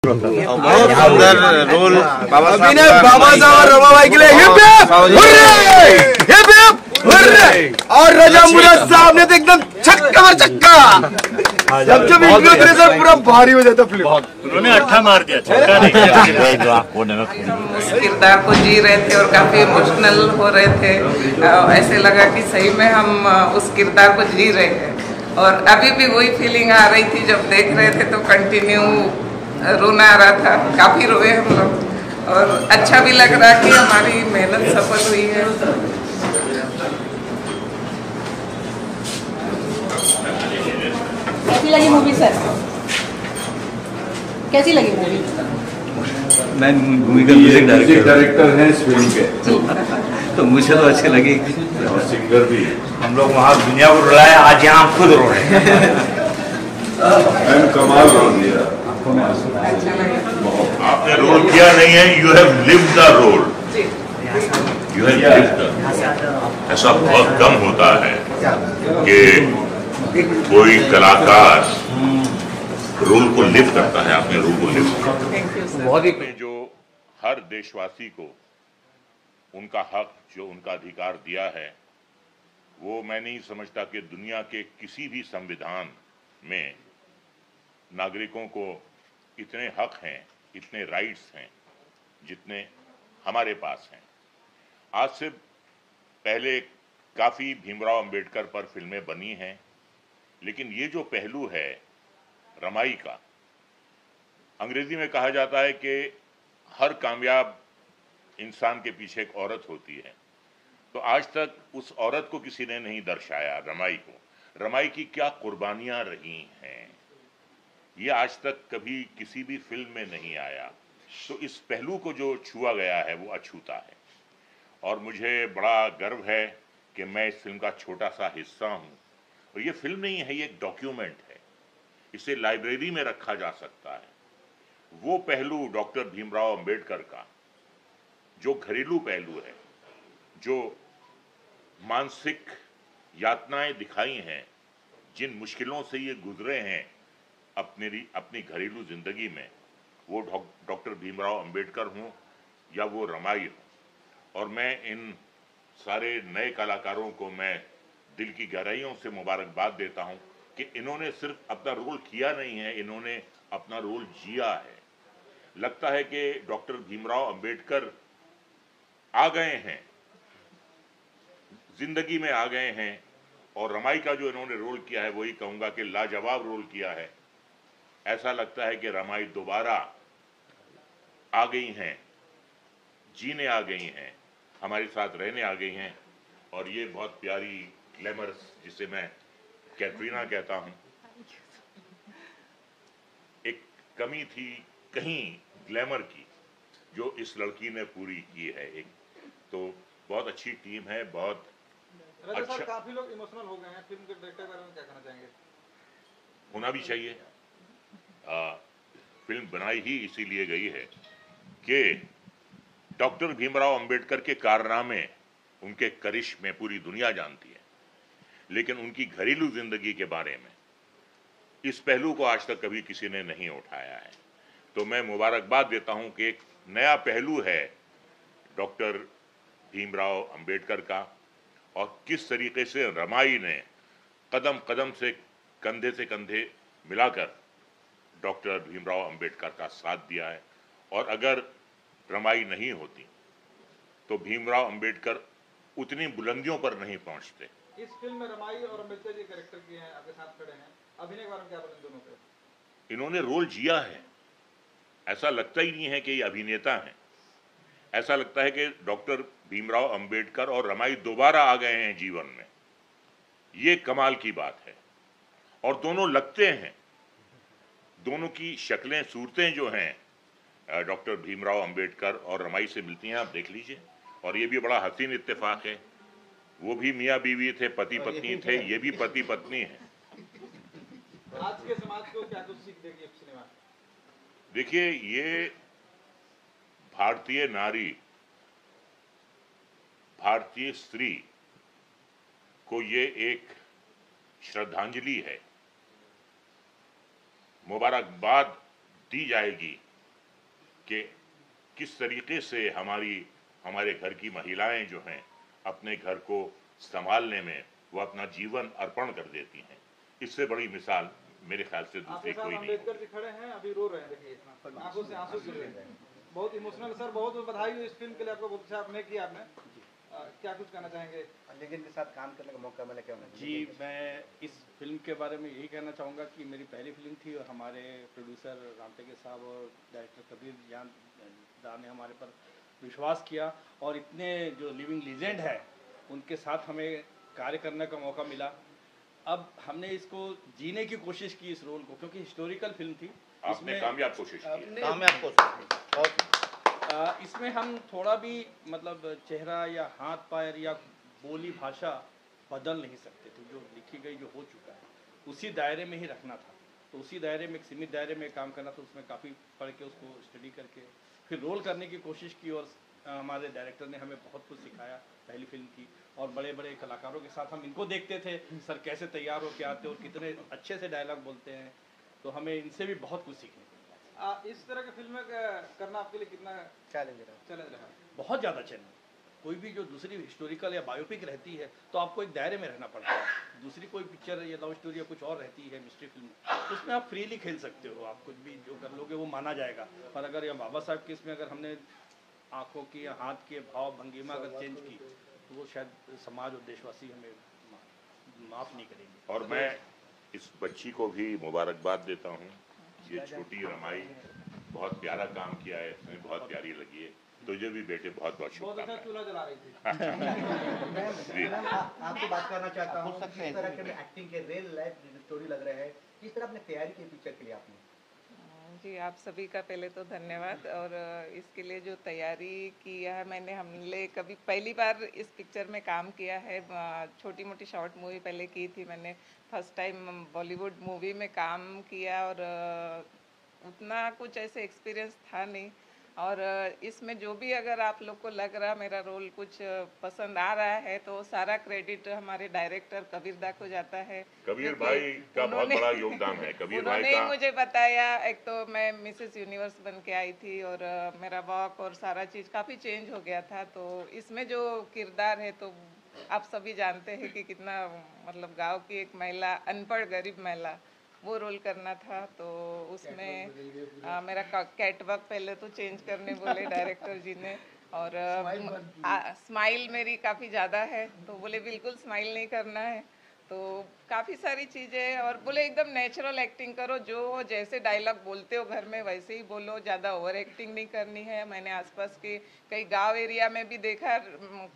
अंदर रोल बाबा साहब और रमाबाई के लिए और रजा मुराद साहब ने तो एकदम छक्का और छक्का। जब सर पूरा भारी हो जाता फिल्म। उन्होंने अट्ठा मार दिया, छक्का नहीं। उस किरदार को जी रहे थे और काफी इमोशनल हो रहे थे। ऐसे लगा कि सही में हम उस किरदार को जी रहे हैं और अभी भी वही फीलिंग आ रही थी। जब देख रहे थे तो कंटिन्यू रोना आ रहा था, काफी रोए हम लोग और अच्छा भी लग रहा कि हमारी मेहनत सफल हुई है। कैसी लगी मूवी सर? कैसी लगी मूवी? मैं मूवी का म्यूजिक डायरेक्टर हैं इस फिल्म के, तो मुझे तो अच्छी लगी और सिंगर भी। हम लोग वहाँ दुनिया को रुलाए, आज यहाँ खुद रो रहे हैं। कमाल रोल दिया। आपने रोल किया नहीं है, you have lived the role, you have lived the. ऐसा बहुत कम होता है कि कोई कलाकार रोल को लिव करता है, अपने रोल को लिव करता है। बहुत ही जो हर देशवासी को उनका हक, जो उनका अधिकार दिया है, वो मैं नहीं समझता कि दुनिया के किसी भी संविधान में नागरिकों को इतने हक हैं, इतने राइट्स हैं जितने हमारे पास हैं। आज से पहले काफ़ी भीमराव अंबेडकर पर फिल्में बनी हैं, लेकिन ये जो पहलू है रमाई का, अंग्रेजी में कहा जाता है कि हर कामयाब इंसान के पीछे एक औरत होती है, तो आज तक उस औरत को किसी ने नहीं दर्शाया, रमाई को। रमाई की क्या कुर्बानियां रही हैं, ये आज तक कभी किसी भी फिल्म में नहीं आया। तो इस पहलू को जो छुआ गया है वो अछूता है और मुझे बड़ा गर्व है कि मैं इस फिल्म का छोटा सा हिस्सा हूँ। और ये फिल्म नहीं है, ये एक डॉक्यूमेंट है, इसे लाइब्रेरी में रखा जा सकता है। वो पहलू डॉक्टर भीमराव अंबेडकर का, जो घरेलू पहलू है, जो मानसिक यातनाएं दिखाई हैं, जिन मुश्किलों से ये गुजरे हैं अपनी घरेलू जिंदगी में, वो डॉक्टर भीमराव अंबेडकर हों या वो रमाई हो। और मैं इन सारे नए कलाकारों को मैं दिल की गहराइयों से मुबारकबाद देता हूं कि इन्होंने सिर्फ अपना रोल किया नहीं है, इन्होंने अपना रोल जिया है। लगता है कि डॉक्टर भीमराव अंबेडकर आ गए हैं, जिंदगी में आ गए हैं, और रमाई का जो इन्होंने रोल किया है वही कहूंगा कि लाजवाब रोल किया है। ऐसा लगता है कि रमाई दोबारा आ गई हैं, जीने आ गई हैं, हमारे साथ रहने आ गई हैं। और ये बहुत प्यारी ग्लैमरस, जिसे मैं कैटरीना कहता हूं, एक कमी थी कहीं ग्लैमर की जो इस लड़की ने पूरी की है। एक तो बहुत अच्छी टीम है, बहुत अच्छा। काफी लोग इमोशनल हो गए हैं, फिल्म के डायरेक्टर के बारे में क्या कहना चाहेंगे? होना भी चाहिए। फिल्म बनाई ही इसीलिए गई है कि डॉक्टर भीमराव अंबेडकर के कारनामे, उनके करिश्मे पूरी दुनिया जानती है, लेकिन उनकी घरेलू जिंदगी के बारे में इस पहलू को आज तक कभी किसी ने नहीं उठाया है। तो मैं मुबारकबाद देता हूं कि एक नया पहलू है डॉक्टर भीमराव अंबेडकर का, और किस तरीके से रमाई ने कदम कदम से कंधे मिलाकर डॉक्टर भीमराव अंबेडकर का साथ दिया है। और अगर रमाई नहीं होती तो भीमराव अंबेडकर उतनी बुलंदियों पर नहीं पहुंचते। इस फिल्म में रमाई और अंबेडकर जी कैरेक्टर किए हैं, आपके साथ खड़े हैं, अभिनय के बारे में क्या बोलें दोनों पे? इन्होंने रोल जिया है, ऐसा लगता ही नहीं है कि ये अभिनेता हैं। ऐसा लगता है कि डॉक्टर भीमराव अंबेडकर और रमाई दोबारा आ गए हैं जीवन में। ये कमाल की बात है। और दोनों लगते हैं, दोनों की शक्लें, सूरतें जो हैं डॉक्टर भीमराव अंबेडकर और रमाई से मिलती हैं, आप देख लीजिए। और ये भी बड़ा हसीन इत्तेफाक है, वो भी मियाँ बीवी थे, पति पत्नी थे, ये भी पति पत्नी है। आज के समाज को क्या कुछ सीख देगी सिनेमा? देखिए, ये भारतीय नारी, भारतीय स्त्री को ये एक श्रद्धांजलि है, मुबारकबाद दी जाएगी कि किस तरीके से हमारे घर की महिलाएं जो हैं अपने घर को संभालने में वो अपना जीवन अर्पण कर देती हैं। इससे बड़ी मिसाल मेरे ख्याल से दूसरी कोई नहीं। अम्बेडकर जी खड़े हैं, अभी रो रहे हैं, देखिए आंखों से आंसू गिर रहे हैं, बहुत इमोशनल। सर बहुत बहुत बधाई हो इस फिल्म के लिए, आपको बहुत अच्छा आपने किया। आपने क्या कुछ कहना चाहेंगे? लेजेंड के साथ काम करने का मौका मिला, क्या होना? जी, मैं इस फिल्म के बारे में यही कहना चाहूँगा कि मेरी पहली फिल्म थी और हमारे प्रोड्यूसर रामटेके साहब और डायरेक्टर कबीर जान ने हमारे पर विश्वास किया और इतने जो लिविंग लीजेंड है उनके साथ हमें कार्य करने का मौका मिला। अब हमने इसको जीने की कोशिश की इस रोल को, क्योंकि हिस्टोरिकल फिल्म थी। आपने कामयाब कोशिश की। कामयाब कोशिश। इसमें हम थोड़ा भी मतलब चेहरा या हाथ पैर या बोली भाषा बदल नहीं सकते थे। जो लिखी गई, जो हो चुका है उसी दायरे में ही रखना था। तो उसी दायरे में, एक सीमित दायरे में काम करना था। उसमें काफ़ी पढ़ के, उसको स्टडी करके फिर रोल करने की कोशिश की और हमारे डायरेक्टर ने हमें बहुत कुछ सिखाया पहली फिल्म की। और बड़े बड़े कलाकारों के साथ हम इनको देखते थे सर कैसे तैयार होकर आते और कितने अच्छे से डायलॉग बोलते हैं, तो हमें इनसे भी बहुत कुछ सीखने को मिला। इस तरह की फिल्में करना आपके लिए कितना चैलेंज रहा? बहुत ज़्यादा चैलेंज। कोई भी जो दूसरी हिस्टोरिकल या बायोपिक रहती है तो आपको एक दायरे में रहना पड़ता है। दूसरी कोई पिक्चर या लव स्टोरी या कुछ और रहती है, मिस्ट्री फिल्म, तो उसमें आप फ्रीली खेल सकते हो। आप कुछ भी जो कर लोगे वो माना जाएगा। पर अगर या बाबा साहब के इसमें अगर हमने आँखों की या हाथ के भाव भंगिमा अगर चेंज की तो वो शायद समाज और देशवासी हमें माफ़ नहीं करेंगे। और मैं इस बच्ची को भी मुबारकबाद देता हूँ। ये छोटी रमाई बहुत प्यारा काम किया है, इसमें बहुत प्यारी लगी है। तुझे भी बेटे बहुत बहुत शुभकामनाएं। चूल्हा जला रही थी। आपसे बात करना चाहता हूँ, किस तरह के एक्टिंग के रियल लाइफ स्टोरी लग रहे हैं, किस तरह आपने तैयारी की पिक्चर के लिए? आपने जी, आप सभी का पहले तो धन्यवाद। और इसके लिए जो तैयारी की है हमने कभी पहली बार इस पिक्चर में काम किया है। छोटी मोटी शॉर्ट मूवी पहले की थी मैंने, फर्स्ट टाइम बॉलीवुड मूवी में काम किया और उतना कुछ ऐसे एक्सपीरियंस था नहीं। और इसमें जो भी अगर आप लोग को लग रहा मेरा रोल कुछ पसंद आ रहा है तो सारा क्रेडिट हमारे डायरेक्टर कबीर दा को जाता है। कबीर भाई का बहुत बड़ा योगदान है। कबीर भाई उन्होंने मुझे बताया, एक तो मैं मिसेस यूनिवर्स बन के आई थी और मेरा वॉक और सारा चीज़ काफ़ी चेंज हो गया था। तो इसमें जो किरदार है तो आप सभी जानते हैं कि कितना मतलब गाँव की एक महिला, अनपढ़ गरीब महिला, वो रोल करना था। तो उसमें मेरा कैटवॉक पहले तो चेंज करने बोले डायरेक्टर जी ने। और स्माइल मेरी काफ़ी ज़्यादा है तो बोले बिल्कुल स्माइल नहीं करना है। तो काफ़ी सारी चीज़ें, और बोले एकदम नेचुरल एक्टिंग करो, जो हो जैसे डायलॉग बोलते हो घर में वैसे ही बोलो, ज़्यादा ओवर एक्टिंग नहीं करनी है। मैंने आसपास के कई गांव एरिया में भी देखा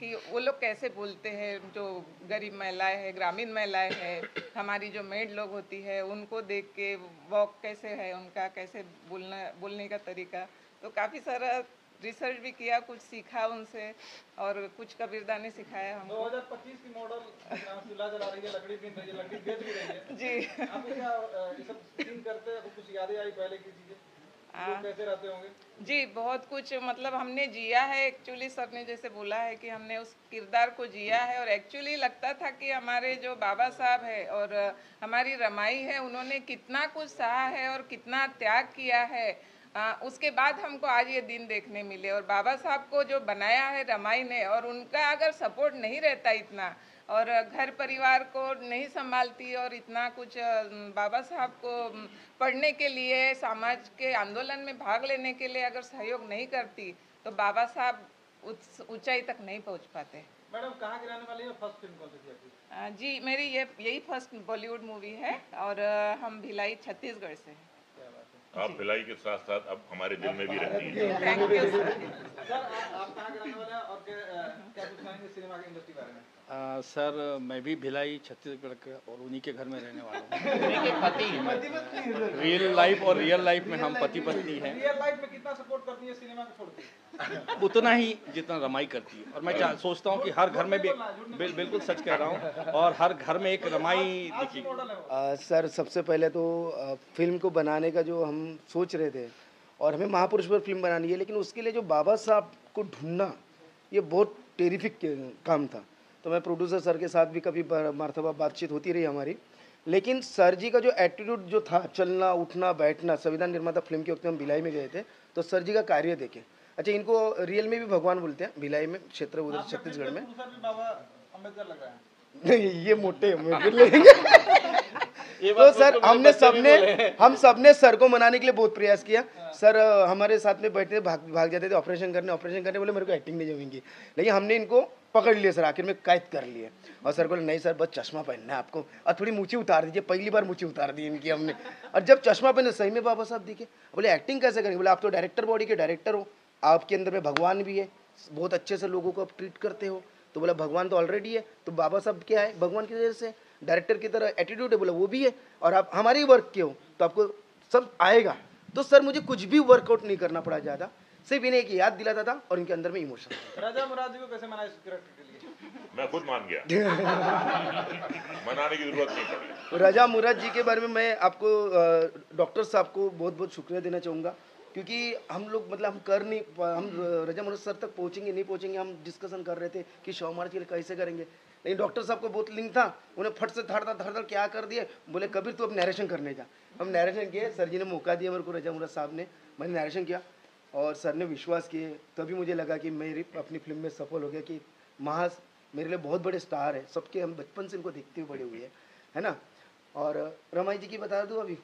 कि वो लोग कैसे बोलते हैं, जो गरीब महिलाएं हैं, ग्रामीण महिलाएं हैं, हमारी जो मेड लोग होती है, उनको देख के वॉक कैसे है उनका, कैसे बोलने का तरीका। तो काफ़ी सारा रिसर्च भी किया, कुछ सीखा उनसे और कुछ कबीरदा ने सिखाया हमको। 2025 की मॉडल चूल्हा जला रही है, लकड़ी बीन रही है, लकड़ी बेच भी रही है जी। आपको क्या ये सब सीन करते हैं, कुछ यादें आई पहले की चीजें, लोग कैसे रहते होंगे? जी, बहुत कुछ मतलब हमने जिया है। एक्चुअली सर ने जैसे बोला है कि हमने उस किरदार को जिया है और एक्चुअली लगता था कि हमारे जो बाबा साहब है और हमारी रमाई है, उन्होंने कितना कुछ सहा है और कितना त्याग किया है। उसके बाद हमको आज ये दिन देखने मिले। और बाबा साहब को जो बनाया है रमाई ने, और उनका अगर सपोर्ट नहीं रहता इतना और घर परिवार को नहीं संभालती और इतना कुछ बाबा साहब को पढ़ने के लिए, समाज के आंदोलन में भाग लेने के लिए अगर सहयोग नहीं करती तो बाबा साहब ऊंचाई तक नहीं पहुंच पाते। मैडम कहाँ की रहने वाली है? फर्स्ट फिल्म कौन सी थी आपकी? जी, मेरी यही फर्स्ट बॉलीवुड मूवी है और हम भिलाई छत्तीसगढ़ से हैं। आप भिलाई के साथ साथ अब हमारे दिल में भी रहती हैं। Thank you sir. सर आप कहाँ के रहने वाले हैं और क्या कुछ कहेंगे सिनेमा की इंडस्ट्री के बारे में? सर मैं भी भिलाई छत्तीसगढ़ के और उन्हीं के घर में रहने वाला हूँ। उन्हीं के पति हैं। रियल लाइफ और रियल लाइफ में हम पति पत्नी हैं। रियल लाइफ में कितना सपोर्ट करती है सिनेमा को छोड़ के? उतना ही जितना रमाई करती है। और मैं सोचता हूँ कि हर घर में भी, बिल्कुल सच कह रहा हूँ, और हर घर में एक रमाई दिखी। सर सबसे पहले तो फिल्म को बनाने का जो हम सोच रहे थे और हमें महापुरुष पर फिल्म बनानी है, लेकिन उसके लिए जो बाबा साहब को ढूंढना ये बहुत टेरिफिक काम था। तो मैं प्रोड्यूसर सर के साथ भी कभी मरतबा बातचीत होती रही हमारी, लेकिन सर जी का जो एटीट्यूड जो था, चलना उठना बैठना, संविधान निर्माता फिल्म के वक्त हम भिलाई में गए थे तो सर जी का कार्य देखे। अच्छा, इनको रियल में भी भगवान बोलते हैं, भिलाई में क्षेत्र उधर छत्तीसगढ़ में। बाबा अम्बेडकर लग रहा है। नहीं, ये मोटे तो सर हम सबने सर को मनाने के लिए बहुत प्रयास किया। सर हमारे साथ में बैठते भाग जाते थे ऑपरेशन करने बोले मेरे को एक्टिंग नहीं जमेंगी, लेकिन हमने इनको पकड़ लिए सर, आखिर में कैद कर लिए। और सर बोले नहीं सर, बस चश्मा पहनना है आपको और थोड़ी मूछी उतार दीजिए। पहली बार मूछी उतार दी इनकी हमने, और जब चश्मा पहने सही में बाबा साहब दिखे। बोले एक्टिंग कैसे करेंगे? बोले आप तो डायरेक्टर बॉडी के डायरेक्टर हो, आपके अंदर में भगवान भी है, बहुत अच्छे से लोगों को आप ट्रीट करते हो। तो बोला भगवान तो ऑलरेडी है, तो बाबा साहब क्या है? भगवान की वजह से डायरेक्टर की तरह एटीट्यूड है। बोला वो भी है, और आप हमारे ही वर्क के हो तो आपको सब आएगा। तो सर मुझे कुछ भी वर्कआउट नहीं करना पड़ा ज़्यादा, सिर्फ इन्हें एक याद दिलाता था और इनके अंदर में इमोशन। राजा मुराद जी को कैसे मनाया इस कैरेक्टर के लिए? मैं खुद मान गया। मनाने की जरूरत नहीं पड़ी। राजा मुराद जी के बारे में मैं आपको डॉक्टर साहब को बहुत बहुत शुक्रिया देना चाहूँगा, क्योंकि हम लोग मतलब हम राजा मुराद सर तक पहुँचेंगे नहीं पहुँचेंगे, हम डिस्कशन कर रहे थे कि शव मार्च के लिए कैसे करेंगे। लेकिन डॉक्टर साहब को बहुत लिंक था, उन्हें फट से धड़ क्या कर दिए, बोले कबीर तू अब नरेशन करने जा। हम नरेशन किए, सर जी ने मौका दिया मेरे को, राजा मुराद साहब ने, मैंने नरेशन किया और सर ने विश्वास किए। तभी मुझे लगा कि मेरी अपनी फिल्म में सफल हो गया, कि महास मेरे लिए बहुत बड़े स्टार है, सबके हम बचपन से इनको देखते हुए बड़े हुए हैं, है ना। और रमाई जी की बता दूँ, अभी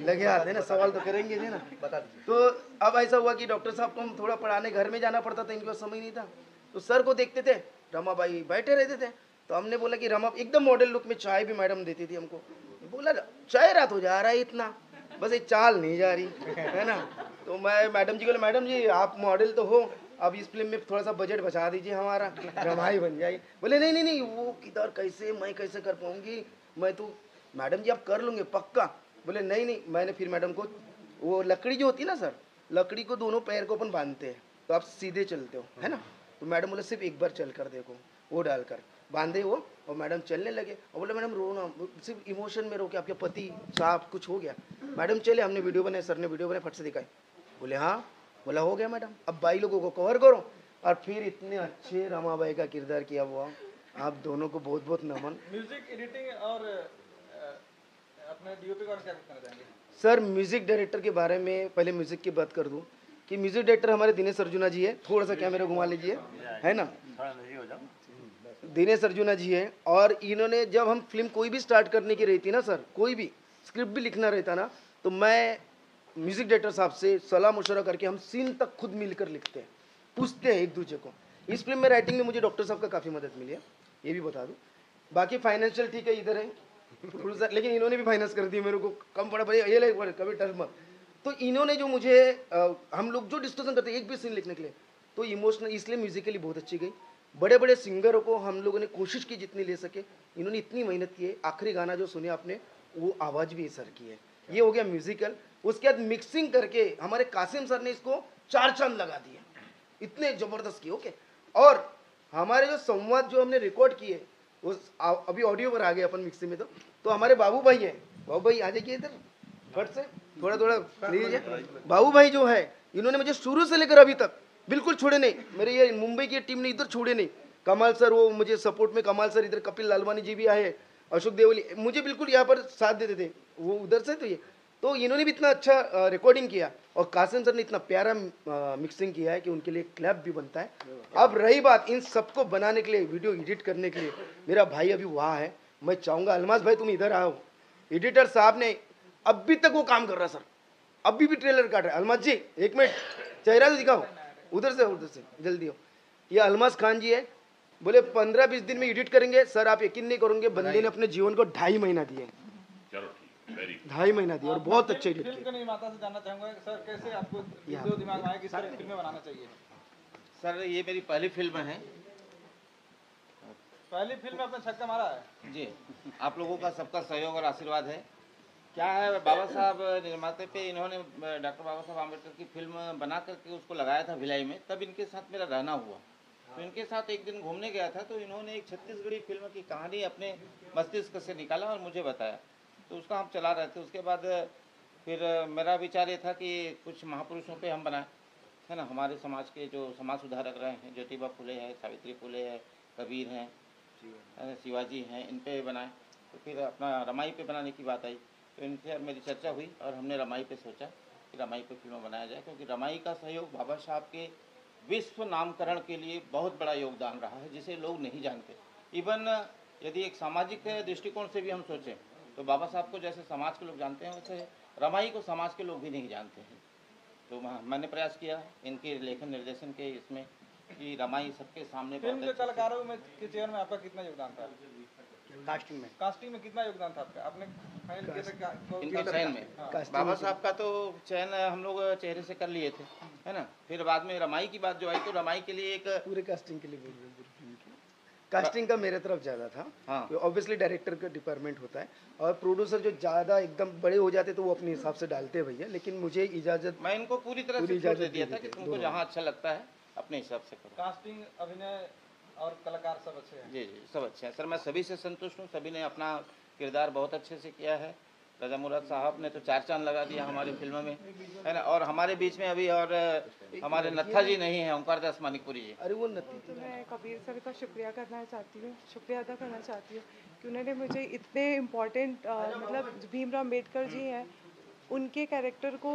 लगे हाथ है ना, सवाल तो करेंगे थे ना, बता दीजिए। तो अब ऐसा हुआ कि डॉक्टर साहब को हम थोड़ा पढ़ाने घर में जाना पड़ता था, इनको समय नहीं था, तो सर को देखते थे, रमा बाई बैठे रहते थे, तो हमने बोला कि रमा एकदम मॉडल लुक में, चाय भी मैडम देती थी हमको, बोला चाय रात हो जा रहा है इतना, बस एक चाल नहीं जा रही है ना। तो मैं मैडम जी को बोला, मैडम जी आप मॉडल तो हो, अब इस फिल्म में थोड़ा सा बजट बचा दीजिए हमारा, रमाई बन जाए। बोले नहीं नहीं वो किधर, कैसे मैं कैसे कर पाऊंगी, मैं तो मैडम जी आप कर लूँगे पक्का। बोले नहीं नहीं, मैंने फिर मैडम को वो लकड़ी जो होती है ना सर, लकड़ी को दोनों पैर को अपन बांधते हैं तो आप सीधे चलते हो, है ना। तो मैडम बोले सिर्फ एक बार चल कर देखो, वो डालकर बांधे वो, और मैडम चलने लगे। और बोले मैडम रो ना, सिर्फ इमोशन में रो के आपके पति साहब कुछ हो गया। मैडम चले, हमने वीडियो बनाए, सर ने वीडियो बनाए, फट से दिखाए। बोले हाँ, बोला हो गया मैडम, अब बाई लोगों को कवर करो। और फिर इतने अच्छे रमाबाई का किरदार किया हुआ, आप दोनों को बहुत बहुत नमन। म्यूजिक एडिटिंग और अपने डीओपी का क्या कहना चाहेंगे? सर म्यूजिक डायरेक्टर के बारे में पहले म्यूजिक की बात कर दूं कि म्यूजिक डायरेक्टर हमारे दिनेश अर्जुना जी है, थोड़ा सा कैमरा घुमा लीजिए, है ना, दिनेश अर्जुना जी है। और इन्होंने जब हम फिल्म कोई भी स्टार्ट करने की रहती ना सर, कोई भी स्क्रिप्ट भी लिखना रहता ना, तो मैं म्यूजिक डायरेक्टर साहब से सलाह मशवरा करके हम सीन तक खुद मिलकर लिखते हैं, पूछते हैं एक दूसरे को। इस फिल्म में राइटिंग में मुझे डॉक्टर साहब का काफ़ी मदद मिली है, ये भी बता दूं। बाकी फाइनेंशियल ठीक है, इधर है लेकिन इन्होंने भी फाइनेंस कर दी मेरे को, कम पड़ा भाई ये ले कभी टर्म मत। तो इन्होंने जो मुझे हम लोग जो डिस्कशन करते हैं एक भी सीन लिखने के लिए, तो इमोशनल इसलिए म्यूजिकली बहुत अच्छी गई। बड़े बड़े सिंगरों को हम लोगों ने कोशिश की जितनी ले सके, इन्होंने इतनी मेहनत की है। आखिरी गाना जो सुने आपने, वो आवाज़ भी सर की है, ये हो गया म्यूजिकल। उसके बाद मिक्सिंग करके हमारे कासिम सर ने इसको 4 चांद लगा दिए, इतने ज़बरदस्त किए। ओके, और हमारे जो संवाद जो हमने रिकॉर्ड किए वो अभी ऑडियो पर आ गए अपन मिक्सिंग में। तो हमारे बाबू भाई हैं, बाबू भाई आ जाइए इधर फट से, थोड़ा थोड़ा लीजिए। बाबू भाई जो है, इन्होंने मुझे शुरू से लेकर अभी तक बिल्कुल छोड़े नहीं, मेरे ये मुंबई की टीम ने इधर छोड़े नहीं। कमाल सर वो मुझे सपोर्ट में, कमाल सर इधर, कपिल लालवानी जी भी आए, अशोक देवली मुझे बिल्कुल यहाँ पर साथ देते थे, वो उधर से। तो इन्होंने भी इतना अच्छा रिकॉर्डिंग किया, और कासिम सर ने इतना प्यारा मिक्सिंग किया है कि उनके लिए क्लैप भी बनता है। अब रही बात इन सबको बनाने के लिए, वीडियो एडिट करने के लिए, मेरा भाई अभी वहाँ है, मैं चाहूँगा अलमास भाई तुम इधर आओ। एडिटर साहब ने अभी तक वो काम कर रहा सर, अभी भी ट्रेलर काट रहा है। अलमास जी एक मिनट चेहरा तो दिखाओ, उधर से जल्दी हो। ये अलमास खान जी है, बोले 15-20 दिन में एडिट करेंगे। सर आप यकीन नहीं करोगे, बंदे ने अपने जीवन को 2.5 महीना दिए, 2.5 महीना दिया, और बहुत अच्छे एडिट किए। निर्माता से जानना चाहूंगा सर, कैसे आपको जो दिमाग में आया कि इस तरह फिल्में बनाना चाहिए? सर ये मेरी पहली फिल्म है। पहली फिल्म में आपने छक्का मारा है जी, आप लोगों का सबका सहयोग और आशीर्वाद है। क्या है, बाबा साहब निर्माते पे इन्होंने डॉक्टर बाबा साहब आम्बेडकर की फिल्म बना करके उसको लगाया था भिलाई में, तब इनके साथ मेरा रहना हुआ। तो इनके साथ एक दिन घूमने गया था, तो इन्होंने एक छत्तीसगढ़ी फिल्म की कहानी अपने मस्तिष्क से निकाला और मुझे बताया, तो उसका हम चला रहे थे। उसके बाद फिर मेरा विचार ये था कि कुछ महापुरुषों पे हम बनाएं, है ना, हमारे समाज के जो समाज सुधारक रहे हैं, ज्योतिबा फुले हैं, सावित्री फुले है, कबीर हैं, शिवाजी हैं, इन पे बनाएं। तो फिर अपना रमाई पे बनाने की बात आई, तो इनसे मेरी चर्चा हुई और हमने रमाई पे सोचा कि रमाई पे फिल्म बनाया जाए, क्योंकि रमाई का सहयोग बाबा साहब के विश्व नामकरण के लिए बहुत बड़ा योगदान रहा है, जिसे लोग नहीं जानते। इवन यदि एक सामाजिक दृष्टिकोण से भी हम सोचें तो बाबा साहब को जैसे समाज के लोग जानते हैं, वैसे रमाई को समाज के लोग भी नहीं जानते हैं। तो मैंने प्रयास किया इनके लेखन निर्देशन के इसमें कि रमाई सबके सामने। फिल्म के कलाकारों में के चयन में आपका कितना योगदान था? कास्टिंग में कितना योगदान था आपका? आपने फाइनल किया था इनके चयन में? बाबा साहब का तो चयन हम लोग चेहरे से कर लिए थे, है ना। फिर बाद में रमाई की बात जो आई, तो रमाई के लिए एक पूरे कास्टिंग के लिए बोल रहे हैं, कास्टिंग का मेरे तरफ ज़्यादा था। हाँ, ऑब्वियसली डायरेक्टर का डिपार्टमेंट होता है और प्रोड्यूसर जो ज़्यादा एकदम बड़े हो जाते तो वो अपने हिसाब से डालते हैं भैया, लेकिन मुझे इजाज़त, मैं इनको पूरी तरह से इजाज़त दे दिया था कि तुमको जहाँ अच्छा लगता है अपने हिसाब से करो। कास्टिंग, अभिनय और कलाकार सब अच्छे हैं? जी जी, सब अच्छे हैं सर, मैं सभी से संतुष्ट हूँ। सभी ने अपना किरदार बहुत अच्छे से किया है। रजा मुराद साहब ने तो 4 चांद लगा दिया हमारी फिल्म में, है ना। और हमारे बीच में अभी और हमारे नत्था जी नहीं है, ओंकार दास मानिकपुरी जी। अरे वो नत्थी तो मैं कबीर सर का शुक्रिया करना चाहती हूँ, शुक्रिया अदा करना चाहती हूँ कि उन्होंने मुझे इतने इम्पोर्टेंट मतलब भीमराव अम्बेडकर जी हैं उनके कैरेक्टर को,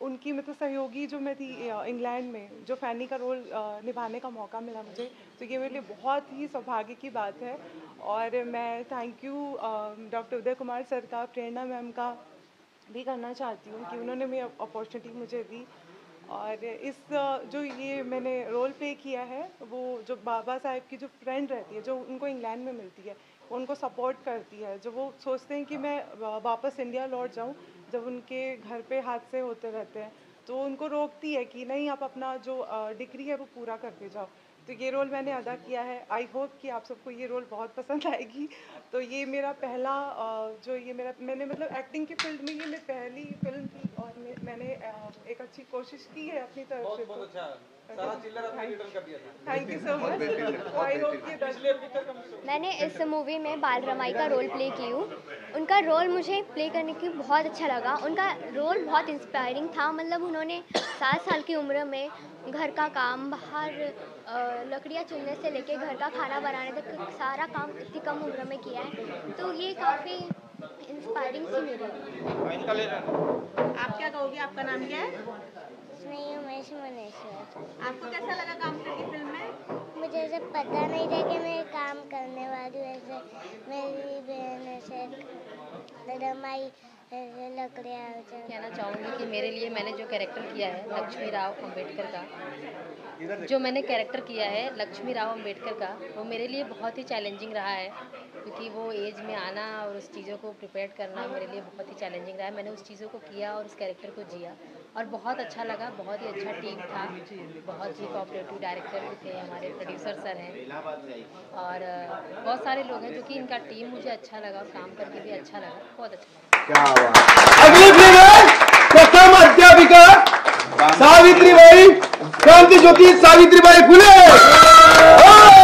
उनकी मतलब सहयोगी जो मैं थी इंग्लैंड में, जो फैनी का रोल निभाने का मौका मिला मुझे, तो ये मेरे लिए बहुत ही सौभाग्य की बात है। और मैं thank you doctor Uday Kumar sir का, प्रेरणा मैम का भी करना चाहती हूँ कि उन्होंने मेरी अपॉर्चुनिटी मुझे दी। और इस जो ये मैंने रोल प्ले किया है, वो जो बाबा साहब की जो फ्रेंड रहती है, जो उनको इंग्लैंड में मिलती है, वो उनको सपोर्ट करती है, जो वो सोचते हैं कि मैं वापस इंडिया लौट जाऊँ, जब उनके घर पे हादसे होते रहते हैं तो उनको रोकती है कि नहीं, आप अपना जो डिग्री है वो पूरा करके जाओ। तो ये रोल मैंने अदा किया है। आई होप कि आप सबको ये रोल बहुत पसंद आएगी। तो ये मेरा पहला मैंने मतलब एक्टिंग की फील्ड में ये मेरी पहली फिल्म थी और मैंने एक अच्छी कोशिश की है अपनी तरफ से। बहुत अच्छा, सारा चिल्लर आपने रिटर्न कर दिया था। Thank you so much. I hope कि मैंने इस मूवी में बाल रमाई का रोल प्ले की हूँ। उनका रोल मुझे प्ले करने की बहुत अच्छा लगा। उनका रोल बहुत इंस्पायरिंग था। मतलब उन्होंने 7 साल की उम्र में घर का काम, बाहर लकड़ियाँ चुनने से लेके घर का खाना बनाने तक सारा काम इतनी कम उम्र में किया है। तो ये काफ़ी इंस्पायरिंग थी मेरे लिए। आप क्या कहोगे, आपका नाम क्या है? नहीं, उमेश मनेश्वर। आपको कैसा लगा काम करके फिल्म में? मुझे ऐसे पता नहीं था कि मैं काम करने वाली हूँ। ऐसे मेरी बहन ऐसे रमाई लकड़ियाँ कहना चाहूँगी कि मेरे लिए मैंने जो कैरेक्टर किया है लक्ष्मी राव अम्बेडकर का, जो मैंने कैरेक्टर किया है लक्ष्मी राव अम्बेडकर का, वो मेरे लिए बहुत ही चैलेंजिंग रहा है, क्योंकि वो एज में आना और उस चीज़ों को प्रिपेयर करना मेरे लिए बहुत ही चैलेंजिंग रहा है। मैंने उस चीज़ों को किया और उस कैरेक्टर को जिया और बहुत अच्छा लगा। बहुत ही अच्छा टीम था, बहुत ही कोऑपरेटिव डायरेक्टर भी थे, हमारे प्रोड्यूसर सर हैं और बहुत सारे लोग हैं जो कि इनका टीम मुझे अच्छा लगा और काम करके भी अच्छा लगा, बहुत अच्छा। क्या बात। अगली फिल्म है प्रथम अध्यापिका सावित्रीबाई, क्रांति ज्योति सावित्रीबाई फुले।